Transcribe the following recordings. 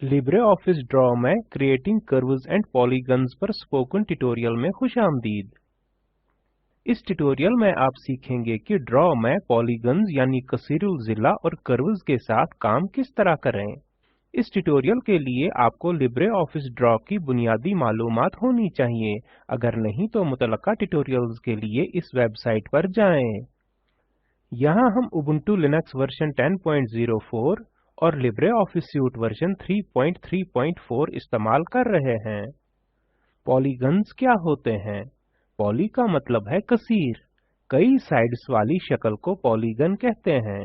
Libre office draw में creating curves and polygons पर spoken tutorial में खुशामदीद। इस ट्यूटोरियल में आप सीखेंगे कि ड्रॉ में पॉलीगन्स यानी कसीरुल ज़िला और कर्व्स के साथ काम किस तरह करें। इस ट्यूटोरियल के लिए आपको लिब्रे ऑफिस ड्रॉ की बुनियादी मालूमात होनी चाहिए। अगर नहीं तो मुतलका ट्यूटोरियल्स के लिए इस वेबसाइट पर जाएं। यहाँ हम उबुंटू लिनक्स वर्जन 10.04 और लिब्रे ऑफिस सूट वर्जन 3.3.4 इस्तेमाल कर रहे हैं। पॉलीगन्स क्या होते हैं? पॉली का मतलब है कसीर। कई साइड्स वाली शक्ल को पॉलीगन कहते हैं।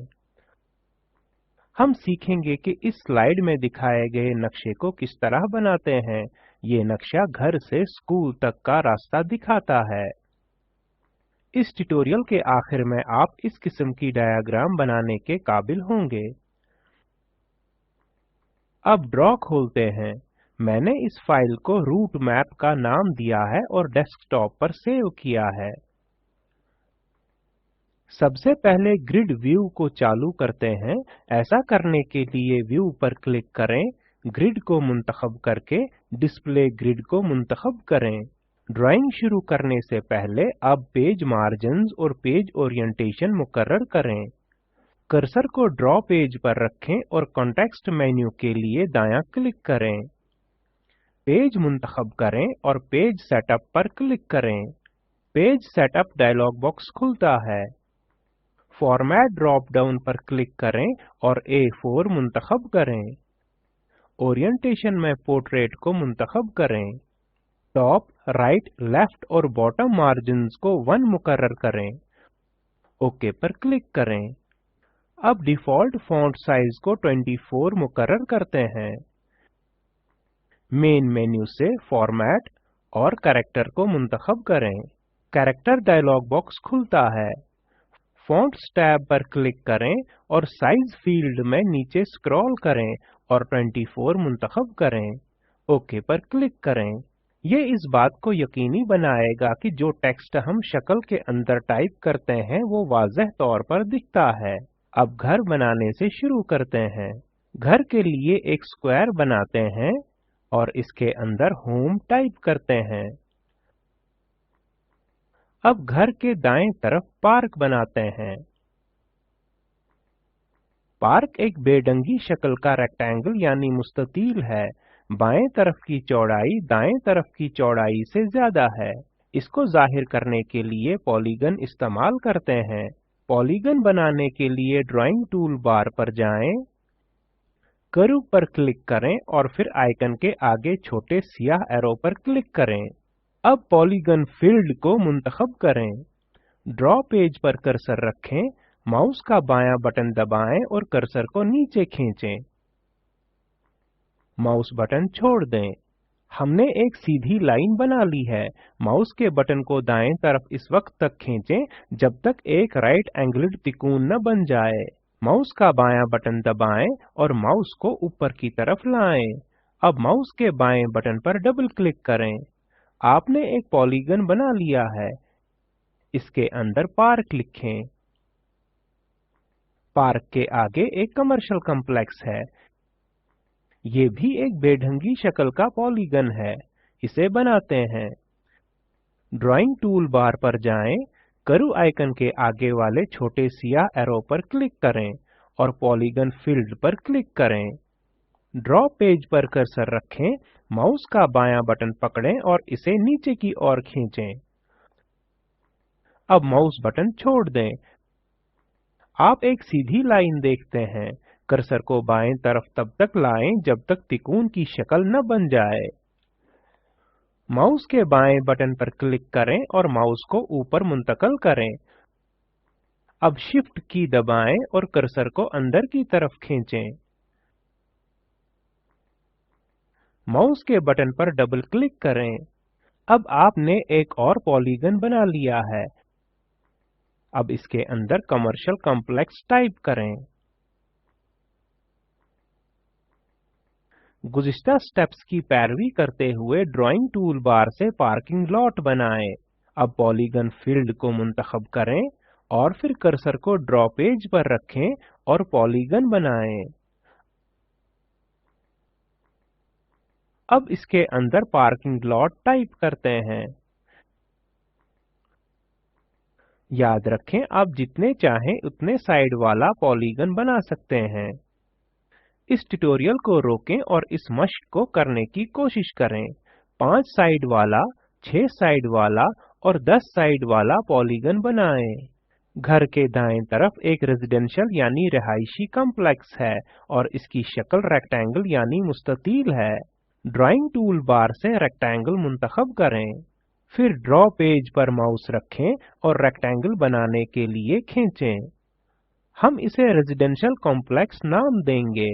हम सीखेंगे कि इस स्लाइड में दिखाए गए नक्शे को किस तरह बनाते हैं। ये नक्शा घर से स्कूल तक का रास्ता दिखाता है। इस ट्यूटोरियल के आखिर में आप इस किस्म की डायग्राम बनाने के काबिल होंगे। अब ड्रॉ खोलते हैं। मैंने इस फाइल को रूट मैप का नाम दिया है और डेस्कटॉप पर सेव किया है। सबसे पहले ग्रिड व्यू को चालू करते हैं। ऐसा करने के लिए व्यू पर क्लिक करें, ग्रिड को मुंतखब करके डिस्प्ले ग्रिड को मुंतखब करें। ड्राइंग शुरू करने से पहले अब पेज मार्जिन्स और पेज ओरिएंटेशन मुकर्रर करें। कर्सर को ड्रॉ पेज पर रखें और कॉन्टेक्स्ट मेन्यू के लिए दायां क्लिक करें। पेज मुंतखब करें और पेज सेटअप पर क्लिक करें। पेज सेटअप डायलॉग बॉक्स खुलता है। फॉर्मेट ड्रॉप डाउन पर क्लिक करें और A4 मुंतखब करें। ओरिएंटेशन में पोर्ट्रेट को मुंतखब करें। टॉप, राइट, लेफ्ट और बॉटम मार्जिन्स को 1 मुकर्रर करें। ओके पर क्लिक करें। अब डिफॉल्ट फॉन्ट साइज को 24 मुकर्रर करते हैं। मेन मेन्यू से फॉर्मेट और कैरेक्टर को मुंतखब करें। कैरेक्टर डायलॉग बॉक्स खुलता है। फॉन्ट्स टैब पर क्लिक करें और साइज फील्ड में नीचे स्क्रॉल करें और 24 मुंतखब करें। ओके पर क्लिक करें। ये इस बात को यकीनी बनाएगा कि जो टेक्स्ट हम शक्ल के अंदर टाइप करते हैं वो वाज़ेह तौर पर दिखता है। अब घर बनाने से शुरू करते हैं। घर के लिए एक स्क्वायर बनाते हैं और इसके अंदर होम टाइप करते हैं। अब घर के दाएं तरफ पार्क बनाते हैं। पार्क एक बेढंगी शक्ल का रेक्टेंगल यानी मुस्ततील है। बाएं तरफ की चौड़ाई दाएं तरफ की चौड़ाई से ज्यादा है। इसको जाहिर करने के लिए पॉलीगन इस्तेमाल करते हैं। पॉलीगन बनाने के लिए ड्राइंग टूल बार पर जाएं, कर्व पर क्लिक करें और फिर आइकन के आगे छोटे सियाह एरो पर क्लिक करें। अब पॉलीगन फील्ड को मुंतखब करें। ड्रॉ पेज पर कर्सर रखें, माउस का बायां बटन दबाएं और कर्सर को नीचे खींचें। माउस बटन छोड़ दें। हमने एक सीधी लाइन बना ली है। माउस के बटन को दाएं तरफ इस वक्त तक खींचें जब तक एक राइट एंगल्ड तिकोन न बन जाए। माउस का बायां बटन दबाएं और माउस को ऊपर की तरफ लाएं। अब माउस के बाएं बटन पर डबल क्लिक करें। आपने एक पॉलीगन बना लिया है। इसके अंदर पार्क लिखें। पार्क के आगे एक कमर्शियल कॉम्प्लेक्स है। ये भी एक बेढंगी शक्ल का पॉलीगन है। इसे बनाते हैं। ड्राइंग टूल बार पर जाएं, कर्व आइकन के आगे वाले छोटे सियाह एरो पर क्लिक करें और पॉलीगन फील्ड पर क्लिक करें। ड्रॉ पेज पर कर्सर रखें, माउस का बायां बटन पकड़ें और इसे नीचे की ओर खींचें। अब माउस बटन छोड़ दें। आप एक सीधी लाइन देखते हैं। कर्सर को बाएं तरफ तब तक लाएं जब तक तिकोन की शक्ल न बन जाए। माउस के बाएं बटन पर क्लिक करें और माउस को ऊपर मुंतकल करें। अब शिफ्ट की दबाएं और कर्सर को अंदर की तरफ खींचें। माउस के बटन पर डबल क्लिक करें। अब आपने एक और पॉलीगन बना लिया है। अब इसके अंदर कमर्शियल कॉम्प्लेक्स टाइप करें। गुज़िश्ता स्टेप्स की पैरवी करते हुए ड्राइंग टूल बार से पार्किंग लॉट बनाएं। अब पॉलीगन फील्ड को मुंतखब करें और फिर कर्सर को ड्रॉ पेज पर रखें और पॉलीगन बनाएं। अब इसके अंदर पार्किंग लॉट टाइप करते हैं। याद रखें, आप जितने चाहें उतने साइड वाला पॉलीगन बना सकते हैं। इस ट्यूटोरियल को रोकें और इस मशक को करने की कोशिश करें। 5 साइड वाला, 6 साइड वाला और 10 साइड वाला पॉलीगन बनाएं। घर के दाएं तरफ एक रेजिडेंशियल यानी रिहायशी कॉम्प्लेक्स है और इसकी शक्ल रेक्टेंगल यानी मुस्ततील है। ड्राइंग टूल बार से रेक्टेंगल मुंतखब करें। फिर ड्रॉ पेज पर माउस रखें और रेक्टेंगल बनाने के लिए खींचें। हम इसे रेजिडेंशियल कॉम्प्लेक्स नाम देंगे।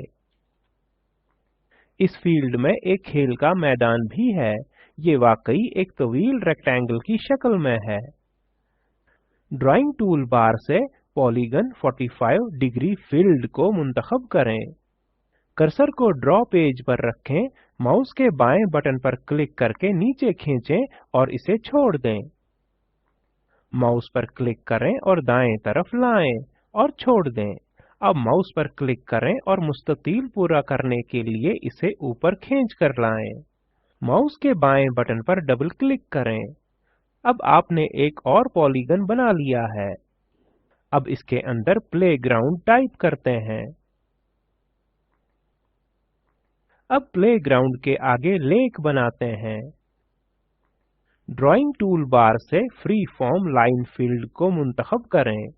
इस फील्ड में एक खेल का मैदान भी है। ये वाकई एक तवील रेक्टेंगल की शक्ल में है। ड्राइंग टूल बार से पॉलीगन 45 डिग्री फील्ड को मुंतखब करें। कर्सर को ड्रॉ पेज पर रखें, माउस के बाएं बटन पर क्लिक करके नीचे खींचें और इसे छोड़ दें। माउस पर क्लिक करें और दाएं तरफ लाएं और छोड़ दें। अब माउस पर क्लिक करें और मुस्ततील पूरा करने के लिए इसे ऊपर खींच कर लाएं। माउस के बाएं बटन पर डबल क्लिक करें। अब आपने एक और पॉलीगन बना लिया है। अब इसके अंदर प्लेग्राउंड टाइप करते हैं। अब प्लेग्राउंड के आगे लेक बनाते हैं। ड्राइंग टूल बार से फ्री फॉर्म लाइन फील्ड को मुंतखब करें।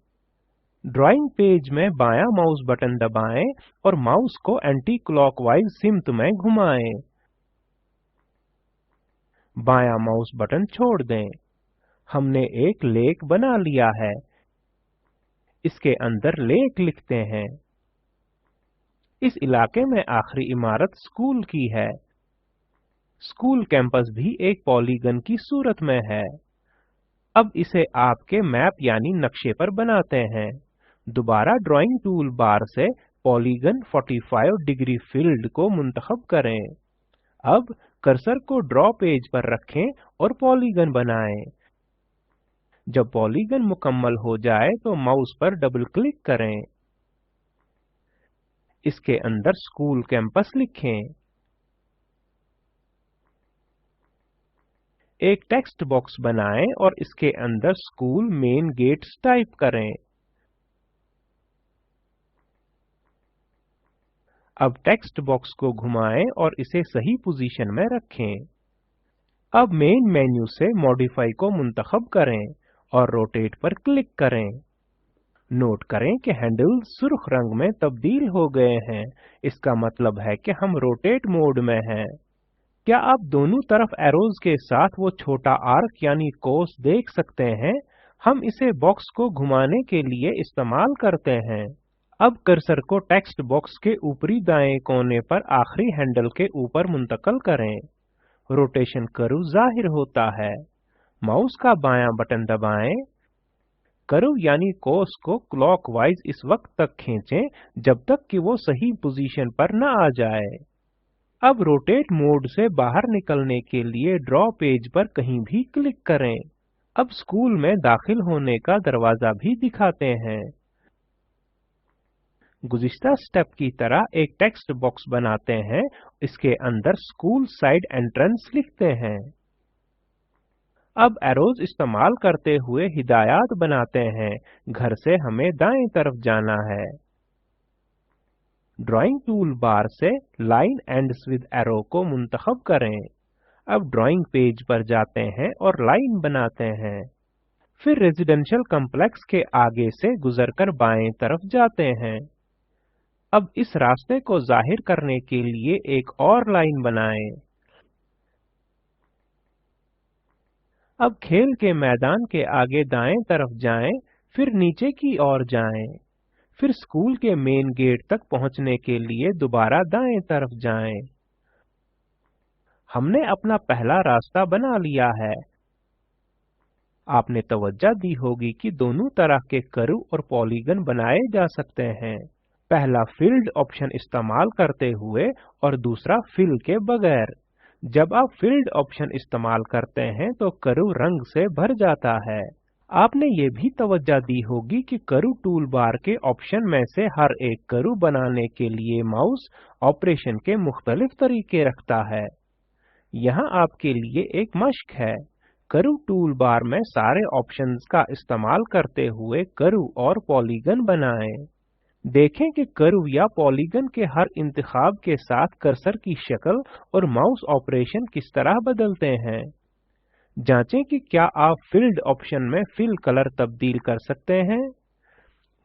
ड्राइंग पेज में बायां माउस बटन दबाएं और माउस को एंटी क्लॉकवाइज सिमत में घुमाएं। बायां माउस बटन छोड़ दें। हमने एक लेक बना लिया है। इसके अंदर लेक लिखते हैं। इस इलाके में आखिरी इमारत स्कूल की है। स्कूल कैंपस भी एक पॉलीगन की सूरत में है। अब इसे आपके मैप यानी नक्शे पर बनाते हैं। दोबारा ड्राइंग टूल बार से पॉलीगन 45 डिग्री फील्ड को मुंतखब करें। अब कर्सर को ड्रॉ पेज पर रखें और पॉलीगन बनाएं। जब पॉलीगन मुकम्मल हो जाए तो माउस पर डबल क्लिक करें। इसके अंदर स्कूल कैंपस लिखें। एक टेक्स्ट बॉक्स बनाएं और इसके अंदर स्कूल मेन गेट्स टाइप करें। अब टेक्स्ट बॉक्स को घुमाएं और इसे सही पोजीशन में रखें। अब मेन मेन्यू से मॉडिफाई को मुंतखब करें और रोटेट पर क्लिक करें। नोट करें कि हैंडल्स सुर्ख रंग में तब्दील हो गए हैं। इसका मतलब है कि हम रोटेट मोड में हैं। क्या आप दोनों तरफ एरोज के साथ वो छोटा आर्क यानी कोस देख सकते हैं? हम इसे बॉक्स को घुमाने के लिए इस्तेमाल करते हैं। अब कर्सर को टेक्स्ट बॉक्स के ऊपरी दाएं कोने पर आखिरी हैंडल के ऊपर मुंतकल करें। रोटेशन कर्व जाहिर होता है। माउस का बायां बटन दबाएं। कर्व यानी कोस को क्लॉकवाइज इस वक्त तक खींचें जब तक कि वो सही पोजीशन पर न आ जाए। अब रोटेट मोड से बाहर निकलने के लिए ड्रॉ पेज पर कहीं भी क्लिक करें। अब स्कूल में दाखिल होने का दरवाजा भी दिखाते हैं। गुज़िश्ता स्टेप की तरह एक टेक्स्ट बॉक्स बनाते हैं। इसके अंदर स्कूल साइड एंट्रेंस लिखते हैं। अब एरोज इस्तेमाल करते हुए हिदायत बनाते हैं। घर से हमें दाएं तरफ जाना है। ड्राइंग टूल बार से लाइन एंड्स विद एरो को मुंतखब करें। अब ड्राइंग पेज पर जाते हैं और लाइन बनाते हैं। फिर रेजिडेंशियल कॉम्प्लेक्स के आगे से गुजरकर बाएं तरफ जाते हैं। अब इस रास्ते को जाहिर करने के लिए एक और लाइन बनाएं। अब खेल के मैदान के आगे दाएं तरफ जाएं, फिर नीचे की ओर जाएं। फिर स्कूल के मेन गेट तक पहुंचने के लिए दोबारा दाएं तरफ जाएं। हमने अपना पहला रास्ता बना लिया है। आपने तवज्जो दी होगी कि दोनों तरह के कर्व और पॉलीगन बनाए जा सकते हैं। पहला फिल्ड ऑप्शन इस्तेमाल करते हुए और दूसरा फिल के बगैर। जब आप फिल्ड ऑप्शन इस्तेमाल करते हैं तो कर्व रंग से भर जाता है। आपने ये भी तवज्जो दी होगी कि कर्व टूल बार के ऑप्शन में से हर एक कर्व बनाने के लिए माउस ऑपरेशन के मुख्तलिफ तरीके रखता है। यहाँ आपके लिए एक मश्क है। कर्व टूल बार में सारे ऑप्शंस का इस्तेमाल करते हुए कर्व और पॉलीगन बनाएं। देखें कि कर्व या पॉलीगन के हर इंतखाब के साथ कर्सर की शक्ल और माउस ऑपरेशन किस तरह बदलते हैं। जांचें कि क्या आप फिल्ड ऑप्शन में फिल कलर तब्दील कर सकते हैं।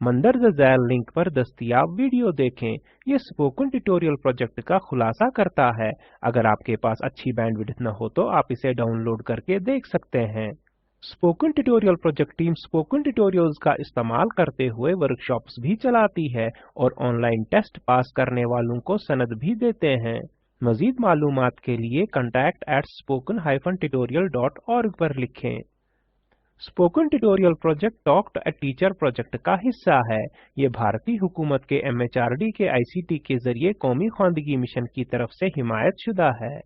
मंदरजा झैल लिंक पर दस्तयाब वीडियो देखें। ये स्पोकन ट्यूटोरियल प्रोजेक्ट का खुलासा करता है। अगर आपके पास अच्छी बैंडविड्थ न हो तो आप इसे डाउनलोड करके देख सकते हैं। Spoken tutorial project team spoken tutorials का इस्तेमाल करते हुए वर्कशॉप्स भी चलाती है और ऑनलाइन टेस्ट पास करने वालों को सनद भी देते हैं। मजीद मालूमात के लिए contact@spoken-tutorial.org पर लिखें। Spoken tutorial project talk to a teacher project का हिस्सा है। ये भारतीय हुकूमत के MHRD के ICT के जरिए कौमी ख्वानदगी मिशन की तरफ से हिमायत शुदा है।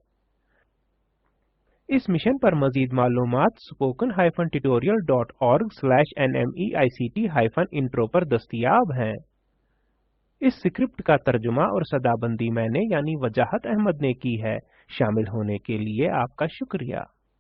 इस मिशन पर मजीद मालूमात spoken-tutorial.org/nmeict-intro पर दस्तयाब हैं। इस स्क्रिप्ट का तर्जुमा और सदाबंदी मैंने यानी वजाहत अहमद ने की है। शामिल होने के लिए आपका शुक्रिया।